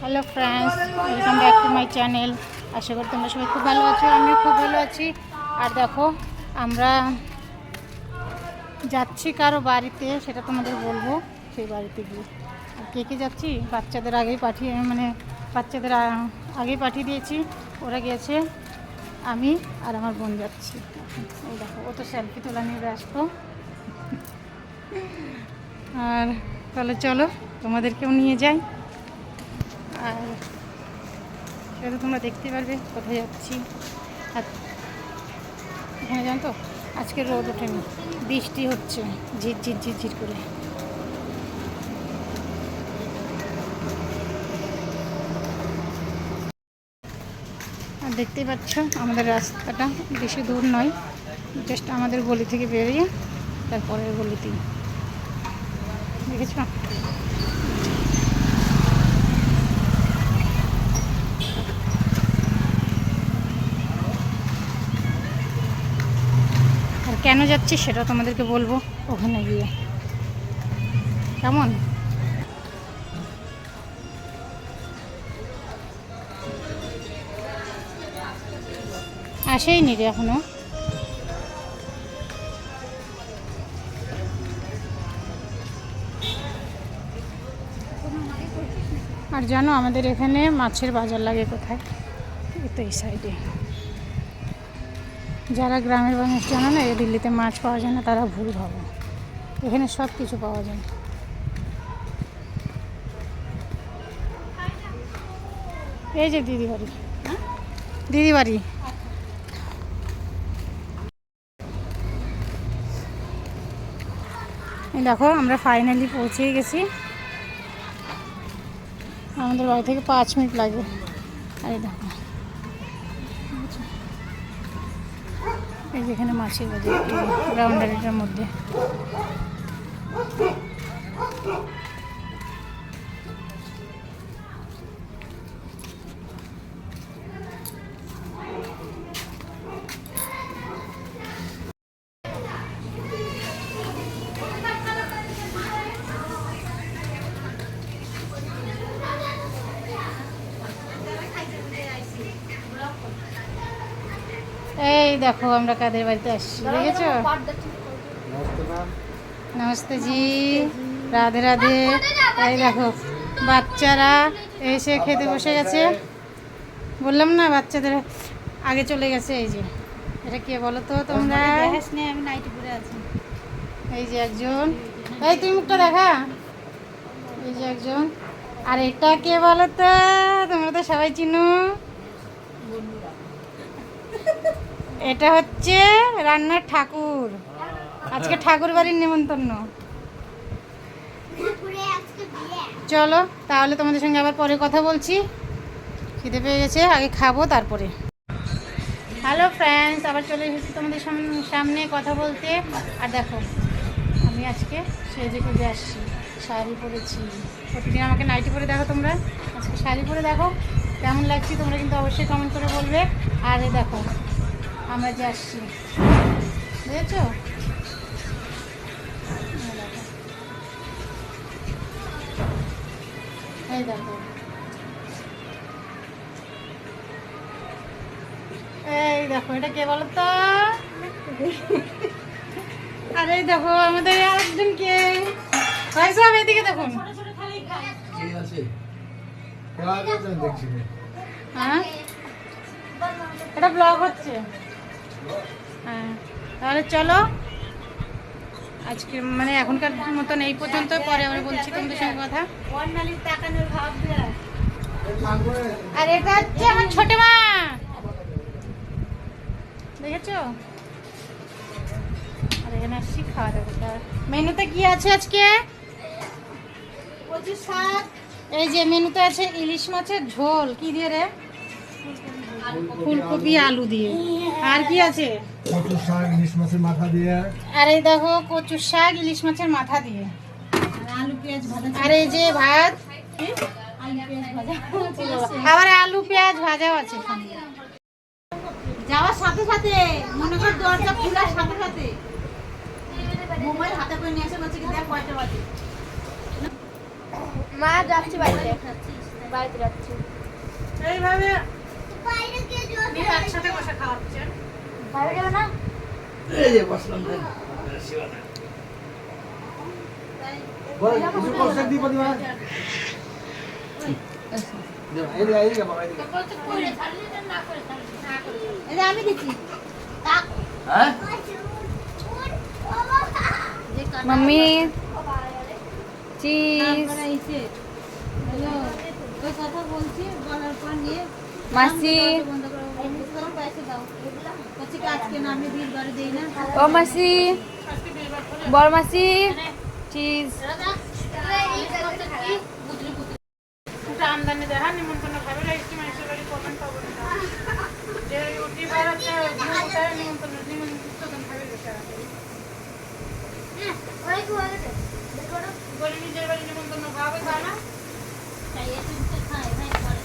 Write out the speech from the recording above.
Hello friends, welcome back to my channel. আশা করি তোমরা সবাই খুব ভালো আছো, আমিও খুব ভালো আছি। আর দেখো, আমরা যাচ্ছি কারো বাড়িতে, সেটা তোমাদের বলবো সেই বাড়িতে গিয়ে। আর কে কে যাচ্ছি, বাচ্চাদের আগেই পাঠিয়ে দিয়েছি, ওরা গিয়েছে। আমি আর আমার বোন যাচ্ছি। এই দেখো, ও তো সেলফি তোলা নিয়ে ব্যস্ত। আর তাহলে চলো তোমাদেরকেও নিয়ে যাই, আর সেটা তোমরা দেখতে পারবে কোথায় যাচ্ছি। আর এখানে জানো তো, আজকে রোদ ওঠেনি, বৃষ্টি হচ্ছে ঝিরঝির ঝিরঝির করে। আর দেখতেই পাচ্ছ আমাদের রাস্তাটা বেশি দূর নয়, জাস্ট আমাদের গলি থেকে বেরিয়ে তারপরের গলিতেই। দেখেছ? আর কেন যাচ্ছি সেটা তোমাদেরকে বলবো ওখানে গিয়ে। কেমন? আসেইনি রে এখনো। আর জানো আমাদের এখানে মাছের বাজার লাগে কোথায়? তো এই সাইডে। যারা গ্রামের মানুষ জানো না, এই দিল্লিতে মাছ পাওয়া যায় না, তারা ভুল ভাবো। এখানে সব কিছু পাওয়া যায়। এই যে দিদি বাড়ি, দিদি বাড়ি। দেখো আমরা ফাইনালি পৌঁছেই গেছি। আমাদের বাড়ি থেকে 5 মিনিট লাগে। আর এই দেখো, এই যেখানে মাছের বাজার, গ্রাউন্ডারিটার মধ্যে। এই দেখো আমরা কাদের বাড়িতে আসছি, দেখেছো? নমস্তে জি, রাধে রাধে। এই দেখো বাচ্চারা এসে খেতে বসে গেছে। বললাম না বাচ্চাদের আগে চলে গেছে। এই যে এটা কে বলো তো তোমরা? আমি নাইটি পরে আছি। এই যে একজন, এই তুই মুখটা দেখা। এই যে একজন। আর এটা কে বলো তো? তোমরা তো সবাই চিনো। এটা হচ্ছে রান্নার ঠাকুর। আজকে ঠাকুর বাড়ির নেমন্তন্ন। চলো তাহলে তোমাদের সঙ্গে আবার পরে কথা বলছি। খিদে পেয়ে গেছে, আগে খাবো তারপরে। হ্যালো ফ্রেন্ডস, আবার চলে এসেছি তোমাদের সামনে কথা বলতে। আর দেখো আমি আজকে সেজে খুঁজে আসছি, শাড়ি পরেছি। প্রতিদিন আমাকে নাইটি পরে দেখো তোমরা, আজকে শাড়ি পরে দেখো কেমন লাগছে তোমরা কিন্তু অবশ্যই কমেন্ট করে বলবে। আর এই দেখো আমরা যে আসছি, বুঝেছো? এই দেখো, এই দেখো এটা কে বলো তো? আর এই দেখো আমাদের আরেকজন কে, ভাই সব এদিকে দেখুন। হ্যাঁ এটা ব্লগ হচ্ছে। হ্যাঁ তাহলে চলো আজকে মানে এখনকার মতন এই পর্যন্ত, পরে আমরা বলছি তোমাদের সঙ্গে কথা। আর এটা হচ্ছে আমার ছোট মা, দেখেছো? আর এখানে আসছি খাওয়া দাওয়া। মেনুতে কি আছে আজকে? এই যে মেনুতে আছে ইলিশ মাছের ঝোল। কি দিয়ে রে? ফুলকপি আলু দিয়ে। আর কি আছে? কচু শাক ইলিশ মাছের মাথা দিয়ে। আর এই দেখো কচু শাক ইলিশ মাছের মাথা দিয়ে। আলু পেঁয়াজ ভাজা। আর এই যে ভাত, আবার আলু পেঁয়াজ ভাজাও আছে। যাওয়ার সাথে সাথে মনে কর দরজা খোলার সাথে সাথে মোবাইল হাতে করে নিয়ে এসে বলছে কি দেখ কয়টা বাজে। মা যাচ্ছি বাড়িতে। বাড়িতে যাচ্ছি। এইভাবে নিয়ে একসাথে বসে খাওয়াচ্ছেন। বাইরে যাবে না? এই যে বসলাম রে শিবানা বল কিছু কষ্ট দি প্রতিমা এই যে বাবা এই যে এই যে আমি দিচ্ছি হ্যাঁ মাম্মি চিজ তারপরে এসে হ্যালো ওই কথা বলছি বলার পর নিয়ে মাসি বন্ধ করে পয়সা দাও বলছি কি আজকে না আমি বিল বাড়ি দেই না ও মাসি বড় মাসি চিজ ওটা আমদানি দেখা নিমন্ত্রণ খাবে রাইসটি মাইসের বাড়ি কমেন্ট পাবো না যে ওটি বার আছে ওটা নিমন্ত্রণ খাবে বেচারা বলে নিজের বাড়ি নিমন্ত্রণ খাওয়াবে তা না তাই এসে খাই নাই পরে